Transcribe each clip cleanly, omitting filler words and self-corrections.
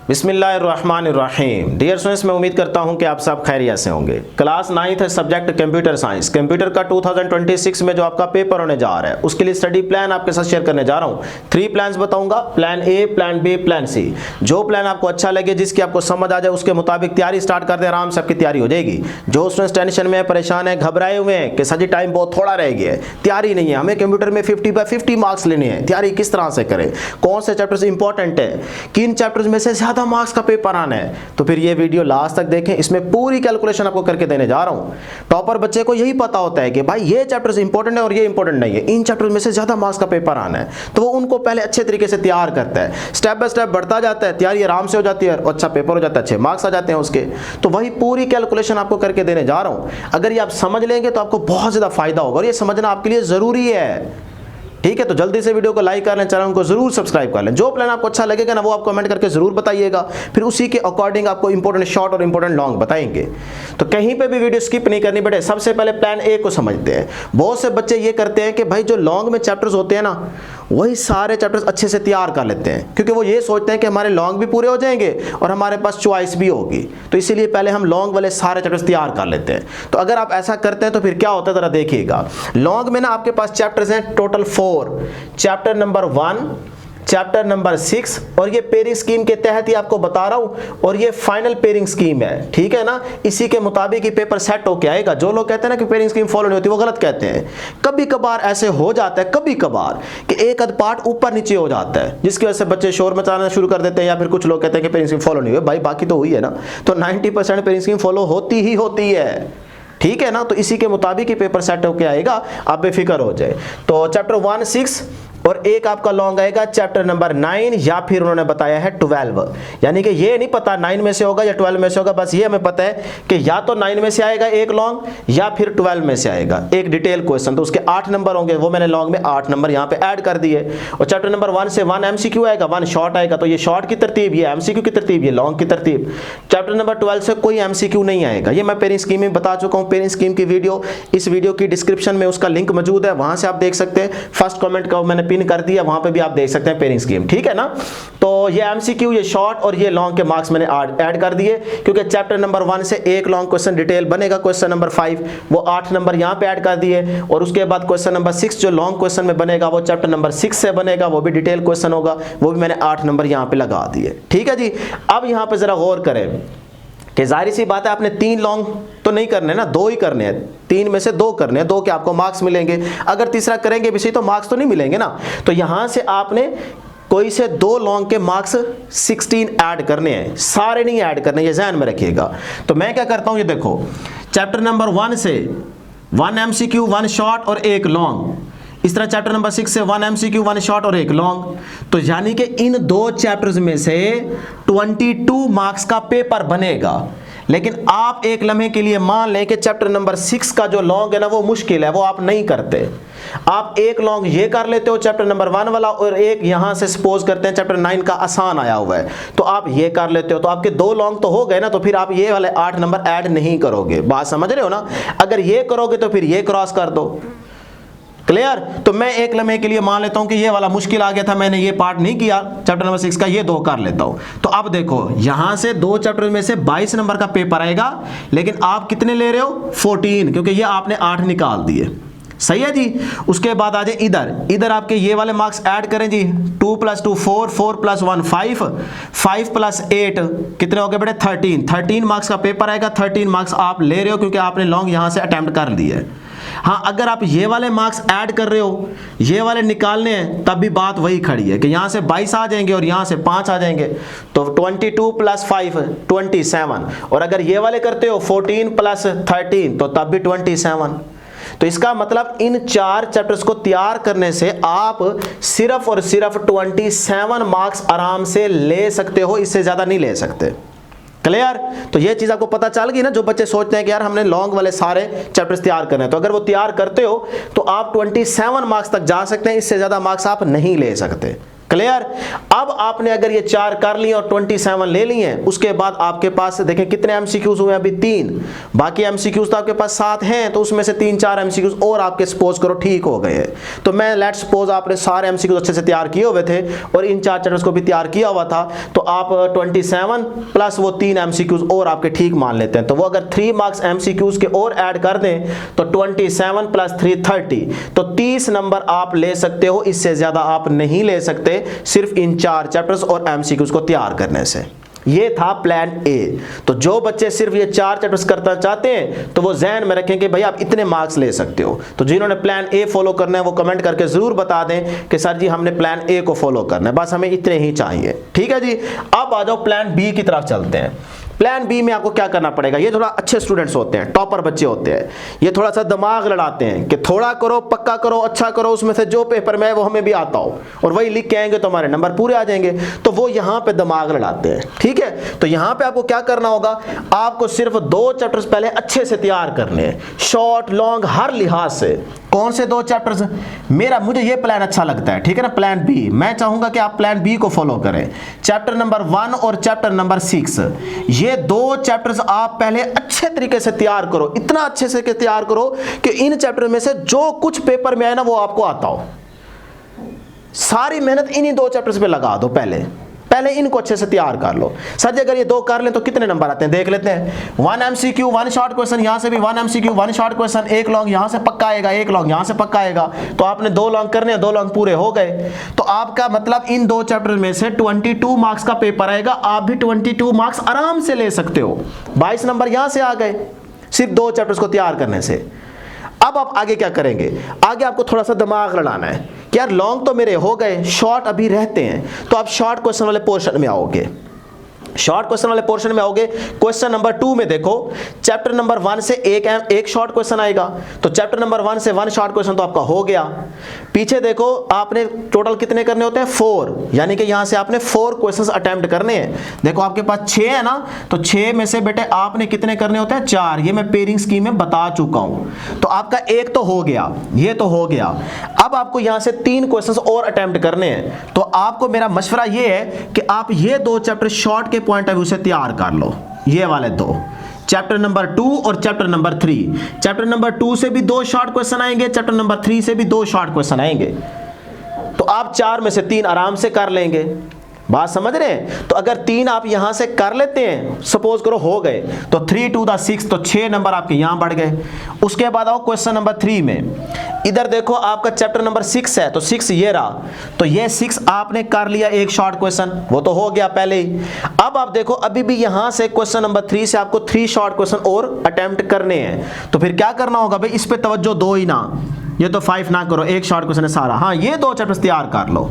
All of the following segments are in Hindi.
बिस्मिल्लाहिर्रहमानिर्रहीम। डियर स्टूडेंट्स, मैं उम्मीद करता हूं कि आप सब खैरियत से होंगे। क्लास 9th है, सब्जेक्ट कंप्यूटर साइंस। कंप्यूटर का 2026 में जो आपका पेपर होने जा रहा है उसके लिए स्टडी प्लान आपके साथ शेयर करने जा रहा हूं। 3 प्लान्स बताऊंगा, plan A, plan B, plan C. जो प्लान आपको अच्छा लगे, जिसकी आपको समझ आ जाए, उसके मुताबिक तैयारी स्टार्ट कर दे, आराम से आपकी तैयारी हो जाएगी। जो स्टूडेंट्स टेंशन में है, परेशान है, घबराए हुए हैं कि सर टाइम बहुत थोड़ा रह गया है, तैयारी नहीं है, हमें कंप्यूटर में 50/50 मार्क्स लेने हैं, तैयारी किस तरह से करें, कौन से चैप्टर्स इंपॉर्टेंट है, किन चैप्टर्स में से ज्यादा मार्क्स का पेपर आना है, तो फिर ये वीडियो लास्ट तक देखें। इसमें पूरी कैलकुलेशन आपको करके देने जा रहा हूं। टॉपर बच्चे को यही पता होता है कि भाई ये चैप्टर्स इंपॉर्टेंट है और ये इंपॉर्टेंट नहीं है, इन चैप्टर्स में से ज्यादा मार्क्स का पेपर आना है, तो वो उनको पहले अच्छे तरीके से तैयार करता है, स्टेप बाय स्टेप बढ़ता जाता है, तैयारी आराम से हो जाती है और अच्छा पेपर हो जाता है, अच्छे मार्क्स आ जाते हैं उसके। तो वही पूरी कैलकुलेशन आपको करके देने जा रहा हूं। अगर ये आप समझ लेंगे तो आपको बहुत ज्यादा फायदा होगा और ये समझना आपके लिए जरूरी है। ठीक है, तो जल्दी से वीडियो को लाइक कर लें, चैनल को जरूर सब्सक्राइब कर लें। जो प्लान आपको अच्छा लगेगा ना, वो आप कमेंट करके जरूर बताइएगा, फिर उसी के अकॉर्डिंग आपको इंपॉर्टेंट शॉर्ट और इंपॉर्टेंट लॉन्ग बताएंगे। तो कहीं पे भी वीडियो स्किप नहीं करनी बेटे। सबसे पहले प्लान ए को समझते हैं। बहुत से बच्चे ये करते हैं कि भाई जो लॉन्ग में चैप्टर्स होते हैं ना, वही सारे चैप्टर्स अच्छे से तैयार कर लेते हैं, क्योंकि वो ये सोचते हैं कि हमारे लॉन्ग भी पूरे हो जाएंगे और हमारे पास चॉइस भी होगी, तो इसीलिए पहले हम लॉन्ग वाले सारे चैप्टर्स तैयार कर लेते हैं। तो अगर आप ऐसा करते हैं तो फिर क्या होता है, जरा देखिएगा। लॉन्ग में ना आपके पास चैप्टर्स हैं total 4। Chapter number 1, chapter number 6, और ये पेयरिंग स्कीम के तहत ही आपको बता रहा हूं, और ये फाइनल पेयरिंग स्कीम है। ठीक है ना, इसी के मुताबिक ही पेपर सेट होके आएगा। जो लोग कहते हैं ना कि पेयरिंग स्कीम फॉलो नहीं होती, वो गलत कहते हैं। कभी कभार ऐसे हो जाता है, कभी कभार कि एक आध पार्ट ऊपर नीचे हो जाता है, जिसकी वजह से बच्चे शोर मचाना शुरू कर देते हैं, या फिर कुछ लोग कहते हैं कि पेयरिंग स्कीम फॉलो नहीं हुई। भाई बाकी तो हुई है ना, तो 90% पेयरिंग स्कीम फॉलो होती ही होती है। ठीक है ना, तो इसी के मुताबिक ही पेपर सेट होके आएगा, आप बेफिक्र हो जाए। तो चैप्टर 1, 6 और एक आपका लॉन्ग आएगा चैप्टर नंबर 9, या फिर उन्होंने बताया है 12। यानी कि ये नहीं पता 9 में से होगा या 12 में से होगा, बस ये हमें पता है कि या तो 9 में से आएगा एक लॉन्ग, या फिर 12 में से आएगा एक डिटेल क्वेश्चन। तो उसके 8 नंबर होंगे, वो मैंने लॉन्ग में 8 नंबर यहाँ पे ऐड कर दिए। और चैप्टर नंबर 1 से 1 MCQ आएगा, 1 शॉर्ट आएगा, तो ये शॉर्ट की तरतीब, ये MCQ की तरतीब, ये लॉन्ग की तरतीब। चैप्टर नंबर 12 से कोई MCQ नहीं आएगा, ये मैं पेयरिंग स्कीम में बता चुका हूँ। पेयरिंग स्कीम की वीडियो इस वीडियो की डिस्क्रिप्शन में उसका लिंक मौजूद है, वहां से आप देख सकते हैं। फर्स्ट कमेंट का मैंने पिन कर दिया, वहां पे भी आप देख सकते हैं पेयरिंग स्कीम। ठीक है ना, तो ये MCQ, ये शॉर्ट और ये लॉन्ग के मार्क्स मैंने ऐड कर दिए, क्योंकि चैप्टर नंबर 1 से एक लॉन्ग क्वेश्चन डिटेल बनेगा, क्वेश्चन नंबर 5, वो 8 नंबर यहां पे ऐड कर दिए। और उसके बाद क्वेश्चन नंबर 6 जो लॉन्ग क्वेश्चन में बनेगा, वो चैप्टर नंबर 6 से बनेगा, वो भी डिटेल क्वेश्चन होगा, वो भी मैंने 8 नंबर यहां पे लगा दिए। ठीक है जी, अब यहां पे जरा गौर करें कि जाहिर सी बात है आपने 3 लॉन्ग तो नहीं करने ना, 2 ही करने हैं। 3 में से 2 करने हैं, 2 के आपको मार्क्स मिलेंगे। अगर तीसरा करेंगे भी सही तो मार्क्स तो नहीं मिलेंगे ना। तो यहां से आपने कोई से 2 लॉन्ग के मार्क्स 16 ऐड करने हैं, सारे नहीं ऐड करने, ये ध्यान में रखिएगा। तो मैं क्या करता हूं, ये देखो, चैप्टर नंबर 1 से 1 MCQ, 1 शॉर्ट और 1 लॉन्ग। इस तरह चैप्टर नंबर 6 से 1 MCQ, 1 शॉर्ट और 1 लॉन्ग। तो यानी कि इन 2 चैप्टर्स में से 22 मार्क्स का पेपर बनेगा। लेकिन आप एक लम्हे के लिए मान लें कि चैप्टर नंबर 6 का जो लॉन्ग है ना, वो मुश्किल है, वो आप नहीं करते। आप एक लॉन्ग ये कर लेते हो चैप्टर नंबर 1 वाला, और एक यहां से सपोज करते हैं चैप्टर 9 का आसान आया हुआ है, तो आप ये कर लेते हो, तो आपके 2 लॉन्ग तो हो गए ना। तो फिर आप ये वाले 8 नंबर ऐड नहीं करोगे, बात समझ रहे हो ना। अगर ये करोगे तो फिर ये क्रॉस कर दो। क्लियर। तो मैं एक लम्हे के लिए मान लेता हूं कि ये वाला मुश्किल आ गया था, मैंने ये पार्ट नहीं किया चैप्टर नंबर 6 का, ये 2 कर लेता हूं। तो अब देखो, यहां से 2 चैप्टर में से 22 नंबर का पेपर आएगा, लेकिन आप कितने ले रहे हो, 14, क्योंकि ये आपने 8 निकाल दिए। सही है जी। उसके बाद आ जाए इधर आपके ये वाले मार्क्स ऐड करें जी। 2 + 2 4, 4 + 1 5, 5 + 8 कितने हो गए बेटे, 13 मार्क्स का पेपर आएगा। 13 मार्क्स आप ले रहे हो क्योंकि आपने लॉन्ग यहां से अटेम्प्ट कर लिया है। हाँ, अगर आप ये वाले मार्क्स ऐड कर रहे हो, ये वाले निकालने हैं, तब भी बात वही खड़ी है कि यहां से 22 आ जाएंगे और यहां से 5 आ जाएंगे, तो 22 + 5 27। और अगर ये वाले करते हो 14 + 13, तो तब भी 27। तो इसका मतलब इन 4 चैप्टर्स को तैयार करने से आप सिर्फ और सिर्फ 27 मार्क्स आराम से ले सकते हो, इससे ज्यादा नहीं ले सकते। क्लियर। तो ये चीज आपको पता चल गई ना। जो बच्चे सोचते हैं कि यार हमने लॉन्ग वाले सारे चैप्टर्स तैयार करने हैं, तो अगर वो तैयार करते हो तो आप 27 मार्क्स तक जा सकते हैं, इससे ज्यादा मार्क्स आप नहीं ले सकते। क्लियर। अब आपने अगर ये 4 कर लिए और 27 ले लिए हैं, उसके बाद आपके पास देखें कितने एमसीक्यूज हुए अभी 3, बाकी एमसीक्यूज तो आपके पास 7 हैं, तो उसमें से 3-4 एमसीक्यूज और आपके सपोज करो ठीक हो गए हैं। तो मैं लेट्स सपोज आपने सारे एमसीक्यूज अच्छे से तैयार किए हुए थे और इन 4 चैप्टर्स को भी तैयार किया हुआ था, तो आप 27 प्लस वो 3 एमसीक्यूज और आपके ठीक मान लेते हैं। तो वो अगर 3 मार्क्स एमसीक्यूज के और ऐड कर दें तो 27 प्लस 3 30, तो 30 नंबर आप ले सकते हो, इससे ज्यादा आप नहीं ले सकते सिर्फ इन 4 चैप्टर्स और एमसीक्यूज को तैयार करने से। ये था प्लान ए। तो जो बच्चे सिर्फ ये 4 चैप्टर्स करना चाहते हैं तो वो ज़हन में रखें कि भाई आप इतने मार्क्स ले सकते हो। तो जिन्होंने प्लान ए फॉलो करना है वो कमेंट करके जरूर बता दें कि सर जी हमने प्लान ए को फॉलो करना है, बस हमें इतने ही चाहिए। ठीक है जी। अब आ जाओ प्लान बी की तरफ चलते हैं। प्लान बी में आपको क्या करना पड़ेगा, ये थोड़ा अच्छे स्टूडेंट्स होते हैं, टॉपर बच्चे होते हैं, ये थोड़ा सा दिमाग लड़ाते हैं कि थोड़ा करो, पक्का करो, अच्छा करो, उसमें से जो पेपर में है वो हमें भी आता हो और वही लिख के आएंगे तो हमारे नंबर पूरे आ जाएंगे। तो वो यहाँ पे दिमाग लड़ाते हैं। ठीक है, तो यहाँ पे आपको क्या करना होगा, आपको सिर्फ 2 चैप्टर्स पहले अच्छे से तैयार करने हैं, शॉर्ट लॉन्ग हर लिहाज से। कौन से 2 चैप्टर्स, मुझे ये प्लान अच्छा लगता है, ठीक है ना, प्लान बी। मैं चाहूंगा कि आप प्लान बी को फॉलो करें। चैप्टर नंबर 1 और चैप्टर नंबर 6, ये 2 चैप्टर्स आप पहले अच्छे तरीके से तैयार करो, इतना अच्छे से तैयार करो कि इन चैप्टर में से जो कुछ पेपर में आए ना वो आपको आता हो। सारी मेहनत इन्हीं 2 चैप्टर्स पे लगा दो, पहले इनको अच्छे से तैयार कर लो। सर जी अगर ये 2 कर लें तो कितने नंबर आते हैं देख लेते हैं। 1 एमसीक्यू 1 शॉर्ट क्वेश्चन, यहां से भी 1 एमसीक्यू 1 शॉर्ट क्वेश्चन, 1 लॉन्ग यहां से पक्का आएगा, 1 लॉन्ग यहां से पक्का आएगा। तो आपने 2 लॉन्ग करने हैं, 2 लॉन्ग पूरे हो गए। तो आपका मतलब इन 2 चैप्टर में से 22 मार्क्स का पेपर आएगा, आप भी 22 मार्क्स आराम से ले सकते हो। 22 नंबर यहां से आ गए सिर्फ 2 चैप्टर्स को तैयार करने से। अब आप आगे क्या करेंगे, आगे आपको थोड़ा सा दिमाग लड़ाना है कि यार लॉन्ग तो मेरे हो गए, शॉर्ट अभी रहते हैं। तो आप शॉर्ट क्वेश्चन वाले पोर्शन में आओगे, शॉर्ट क्वेश्चन वाले पोर्शन में आओगे। क्वेश्चन नंबर 2 में देखो, चैप्टर नंबर 1 से एक शॉर्ट क्वेश्चन आएगा, तो चैप्टर नंबर 1 से 1 शॉर्ट क्वेश्चन तो आपका हो गया। पीछे देखो आपने टोटल कितने करने होते हैं, 4, यानी कि यहां से आपने 4 क्वेश्चंस अटेम्प्ट करने हैं। देखो आपके पास 6 है ना, तो 6 में से बेटे आपने कितने करने होते हैं, 4। ये मैं पेयरिंग स्कीम में बता चुका हूं। तो आपका 1 तो हो गया, ये तो हो गया। अब आपको यहां से 3 क्वेश्चंस और अटेम्प्ट करने हैं। तो आपको मेरा मशवरा ये है कि आप ये 2 चैप्टर शॉर्ट के पॉइंट ऑफ व्यू से तैयार कर लो, ये वाले 2, चैप्टर नंबर 2 और चैप्टर नंबर 3। चैप्टर नंबर 2 से भी 2 शॉर्ट क्वेश्चन आएंगे, चैप्टर नंबर 3 से भी 2 शॉर्ट क्वेश्चन आएंगे। तो आप 4 में से 3 आराम से कर लेंगे। बात समझ रहे हैं। तो अगर 3 आप यहां से कर लेते हैं, सपोज करो हो गए, तो 3 2 6, तो 6 नंबर आपके यहां बढ़ गए। उसके बाद आओ क्वेश्चन नंबर 3 में, इधर देखो आपका चैप्टर नंबर 6 है, तो 6 ये रहा, तो ये 6 आपने कर लिया, 1 शॉर्ट क्वेश्चन वो तो हो गया पहले ही। अब आप देखो अभी भी यहां से क्वेश्चन नंबर 3 से आपको 3 शॉर्ट क्वेश्चन और अटेम्प्ट करने हैं। तो फिर क्या करना होगा भाई, इस पे तवज्जो दो ही ना, ये तो 5 ना करो, 1 शॉर्ट क्वेश्चन है सारा। हाँ, ये 2 चैप्टर्स तैयार कर लो।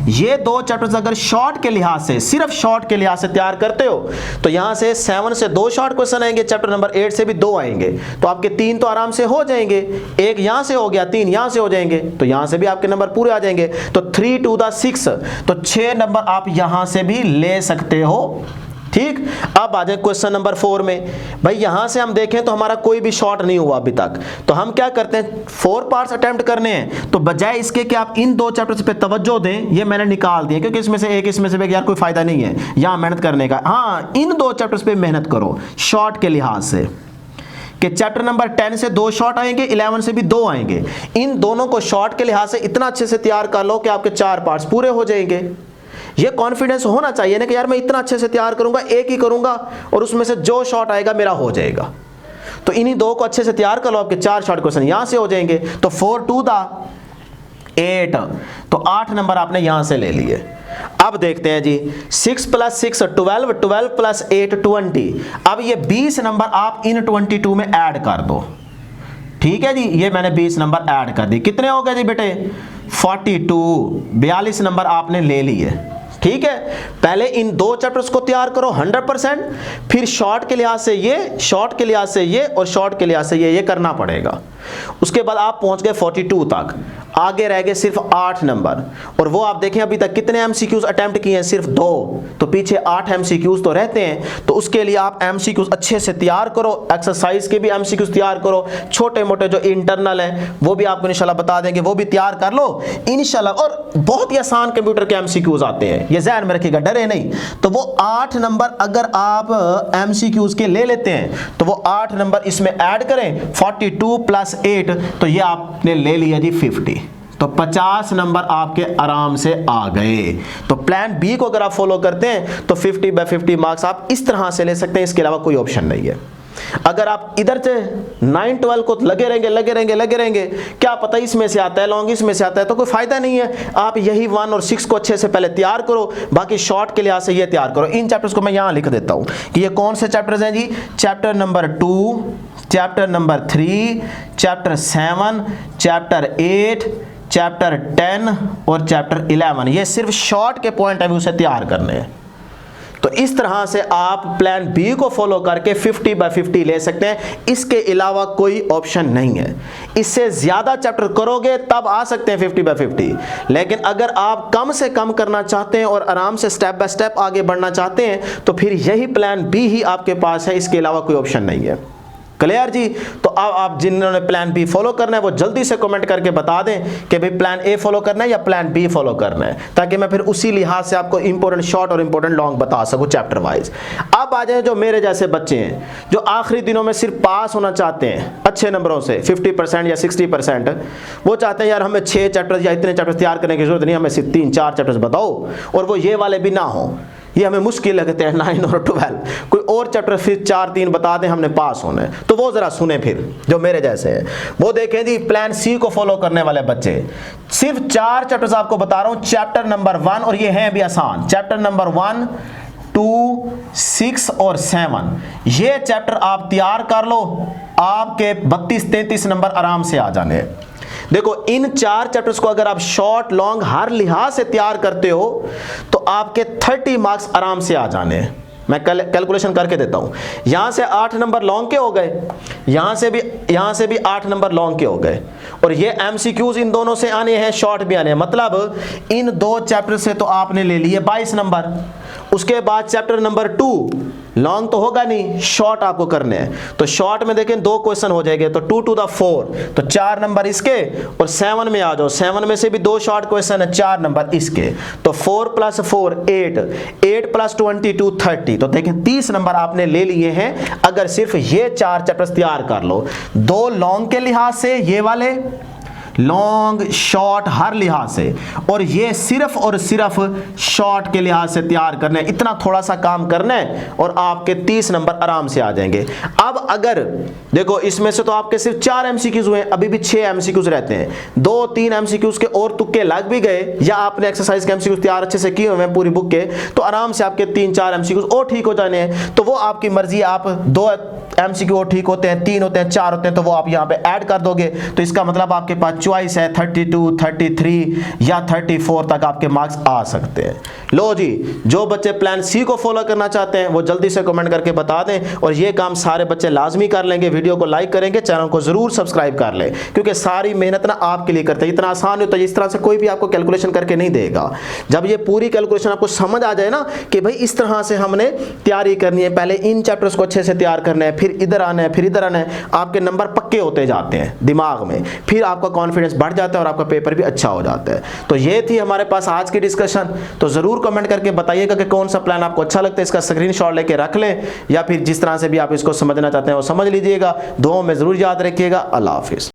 ये 2 चैप्टर्स अगर शॉर्ट के लिहाज से, सिर्फ शॉर्ट के लिहाज से तैयार करते हो, तो यहां से 7 से 2 शॉर्ट क्वेश्चन आएंगे, चैप्टर नंबर 8 से भी 2 आएंगे, तो आपके 3 तो आराम से हो जाएंगे। 1 यहां से हो गया, 3 यहां से हो जाएंगे, तो यहां से भी आपके नंबर पूरे आ जाएंगे। तो 3 2 6, तो 6 नंबर आप यहां से भी ले सकते हो। ठीक। अब आ जाए क्वेश्चन नंबर 4 में। भाई यहां से हम देखें तो हमारा कोई भी शॉर्ट नहीं हुआ अभी तक, तो हम क्या करते हैं, 4 पार्ट्स अटेम्प्ट करने हैं। तो बजाय इसके कि आप इन 2 चैप्टर्स पे तवज्जो दें, ये मैंने निकाल दिए क्योंकि इसमें से एक, इसमें से एक, यार कोई फायदा नहीं है यहां मेहनत करने का। हाँ, इन 2 चैप्टर्स पे मेहनत करो शॉर्ट के लिहाज से, कि चैप्टर नंबर 10 से 2 शॉर्ट आएंगे, 11 से भी 2 आएंगे। इन दोनों को शॉर्ट के लिहाज से इतना अच्छे से तैयार कर लो कि आपके 4 पार्ट्स पूरे हो जाएंगे। ये कॉन्फिडेंस होना चाहिए ना कि यार मैं इतना अच्छे से तैयार करूंगा, एक ही करूंगा और उसमें से जो शॉर्ट आएगा मेरा हो जाएगा। तो इन्हीं 2 को अच्छे से तैयार कर लो, आपके 4 शॉर्ट क्वेश्चन यहां से हो जाएंगे। तो 4 2 8, तो 8 नंबर आपने यहां से ले लिए। अब देखते हैं जी, 6 + 6 12, 12 + 8 20। अब ये 20 नंबर आप इन 22 में ऐड कर दो। ठीक है जी, ये मैंने 20 नंबर ऐड कर दी। कितने हो गए जी बेटे, 42, 42 नंबर आपने ले लिए। ठीक है, पहले इन 2 चैप्टर्स को तैयार करो 100%, फिर शॉर्ट के लिहाज से ये, शॉर्ट के लिहाज से ये और शॉर्ट के लिहाज से ये करना पड़ेगा। उसके बाद आप पहुंच गए 42 तक। आगे रह गए सिर्फ 8 नंबर, और वो आप देखें अभी तक कितने एमसीक्यूज अटेम्प्ट किए हैं, सिर्फ 2, तो पीछे 8 एमसीक्यूज तो रहते हैं। तो उसके लिए आप एमसीक्यूज अच्छे से तैयार करो, एक्सरसाइज के भी एमसीक्यूज तैयार करो, छोटे मोटे जो इंटरनल हैं वो भी आपको इंशाल्लाह बता देंगे, वो भी तैयार कर लो इंशाल्लाह। और बहुत ही आसान कंप्यूटर के एमसीक्यूज आते हैं, ये ज़हन में रखिएगा, डरे नहीं। तो वो 8 नंबर अगर आप एमसीक्यूज के ले लेते हैं तो वो 8 नंबर इसमें ऐड करें, 42 + 8, तो ये आपने ले लिया जी 50, तो 50 नंबर आपके आराम से आ गए। तो प्लान बी को अगर आप फॉलो करते हैं तो 50/50 मार्क्स आप इस तरह से ले सकते हैं, इसके अलावा कोई ऑप्शन नहीं है। अगर आप इधर से 9-12 को लगे रहेंगे, क्या पता इसमें से आता है लॉन्ग, इसमें से आता है, तो कोई फायदा नहीं है। आप यही 1 और 6 को अच्छे से पहले तैयार करो, बाकी शॉर्ट के लिहाज से ये तैयार करो। इन चैप्टर्स को मैं यहां लिख देता हूं कि ये कौन से चैप्टर्स हैं जी। Chapter number 2, chapter number 3, chapter 7, chapter 8, chapter 10 और चैप्टर 11, ये सिर्फ शॉर्ट के पॉइंट ऑफ व्यू से तैयार करने हैं। तो इस तरह से आप प्लान बी को फॉलो करके 50/50 ले सकते हैं, इसके अलावा कोई ऑप्शन नहीं है। इससे ज्यादा चैप्टर करोगे तब आ सकते हैं 50/50, लेकिन अगर आप कम से कम करना चाहते हैं और आराम से स्टेप बाय स्टेप आगे बढ़ना चाहते हैं तो फिर यही प्लान बी ही आपके पास है, इसके अलावा कोई ऑप्शन नहीं है। क्लियर जी। तो अब आप जिन्होंने प्लान बी फॉलो करना है वो जल्दी से कमेंट करके बता दें कि भाई प्लान ए फॉलो करना है या प्लान बी फॉलो करना है, ताकि मैं फिर उसी लिहाज से आपको इंपॉर्टेंट शॉर्ट और इंपॉर्टेंट लॉन्ग बता सकूं चैप्टर वाइज। अब आ जाए जो मेरे जैसे बच्चे हैं जो आखिरी दिनों में सिर्फ पास होना चाहते हैं अच्छे नंबरों से 50% या 60%, वो चाहते हैं यार हमें 6 चैप्टर्स या इतने चैप्टर्स तैयार करने की जरूरत नहीं, हमें सिर्फ 3-4 चैप्टर्स बताओ, और वो ये वाले भी ना हो, ये हमें मुश्किल लगते हैं 9 और 12, कोई और चैप्टर फिर 4-3 बता दें हमने पास होना है, तो वो जरा सुने फिर जो मेरे जैसे हैं। वो देखें जी प्लान सी को फॉलो करने वाले बच्चे, सिर्फ 4 चैप्टर्स आपको बता रहा हूं, चैप्टर नंबर 1, और ये हैं भी आसान, चैप्टर नंबर 1, 2, 6 और 7, ये चैप्टर आप तैयार कर लो, आपके 32-33 नंबर आराम से आ जाने। देखो इन 4 चैप्टर्स को अगर आप शॉर्ट लॉन्ग हर लिहाज से तैयार करते हो तो आपके 30 मार्क्स आराम से आ जाने। मैं कैलकुलेशन करके देता हूं, यहां से 8 नंबर लॉन्ग के हो गए, यहां से भी 8 नंबर लॉन्ग के हो गए, और ये एमसीक्यूज इन दोनों से आने हैं, शॉर्ट भी आने हैं, मतलब इन 2 चैप्टर से तो आपने ले लिए 22 नंबर। उसके बाद चैप्टर नंबर 2 लॉन्ग तो होगा नहीं, शॉर्ट आपको करने हैं, तो शॉर्ट में देखें 2 क्वेश्चन हो जाएंगे, तो 2 to the 4, तो 4 नंबर इसके, और 7 में आ जाओ, 7 में से भी 2 शॉर्ट क्वेश्चन है, 4 नंबर इसके, तो 4 + 4 8, 8 + 22 30, तो देखें 30 नंबर आपने ले लिए हैं अगर सिर्फ ये 4 चैप्टर्स तैयार कर लो। 2 लॉन्ग के लिहाज से ये वाले, लॉन्ग शॉर्ट हर लिहाज से, और ये सिर्फ और सिर्फ शॉर्ट के लिहाज से तैयार करना है, इतना थोड़ा सा काम करना है और आपके 30 नंबर आराम से आ जाएंगे। अब अगर देखो इसमें से तो आपके सिर्फ 4 एमसीक्यूज हुए, अभी भी 6 एमसीक्यूज रहते हैं, 2-3 एमसीक्यूज के और तुक्के लग भी गए, या आपने एक्सरसाइज के एमसीक्यूज तैयार अच्छे से किए हुए हैं पूरी बुक के, तो आराम से आपके 3-4 एमसीक्यूज और ठीक हो जाने हैं। तो वो आपकी मर्जी, आप 2 एमसीक्यू और ठीक होते हैं, 3 होते हैं, 4 होते हैं, तो वो आप यहाँ पे ऐड कर दोगे, तो इसका मतलब आपके पास चॉइस है 32, 33 या 34 तक आपके मार्क्स आ सकते हैं। लो जी, जो बच्चे प्लान सी को फॉलो करना चाहते हैं वो जल्दी से कमेंट करके बता दें, और ये काम सारे बच्चे लाजमी कर लेंगे, वीडियो को लाइक करेंगे, चैनल को जरूर सब्सक्राइब कर लें, क्योंकि सारी मेहनत ना आपके लिए करते हैं, इतना आसान होता है, इस तरह से कोई भी आपको कैलकुलेशन करके नहीं देगा। जब ये पूरी कैलकुलेशन आपको समझ आ जाए ना कि भाई इस तरह से हमने तैयारी करनी है, पहले इन चैप्टर्स को अच्छे से तैयार करना है, फिर इधर आना है, फिर इधर आना है, आपके नंबर पक्के होते जाते हैं दिमाग में, फिर आपका कॉन्फिडेंस बढ़ जाता है और आपका पेपर भी अच्छा हो जाता है। तो ये थी हमारे पास आज की डिस्कशन। तो जरूर कमेंट करके बताइएगा कि कौन सा प्लान आपको अच्छा लगता है, इसका स्क्रीनशॉट लेके रख लें, या फिर जिस तरह से भी आप इसको समझना चाहते हैं वो समझ लीजिएगा। दुआओं में जरूर याद रखिएगा। अल्लाह हाफिज।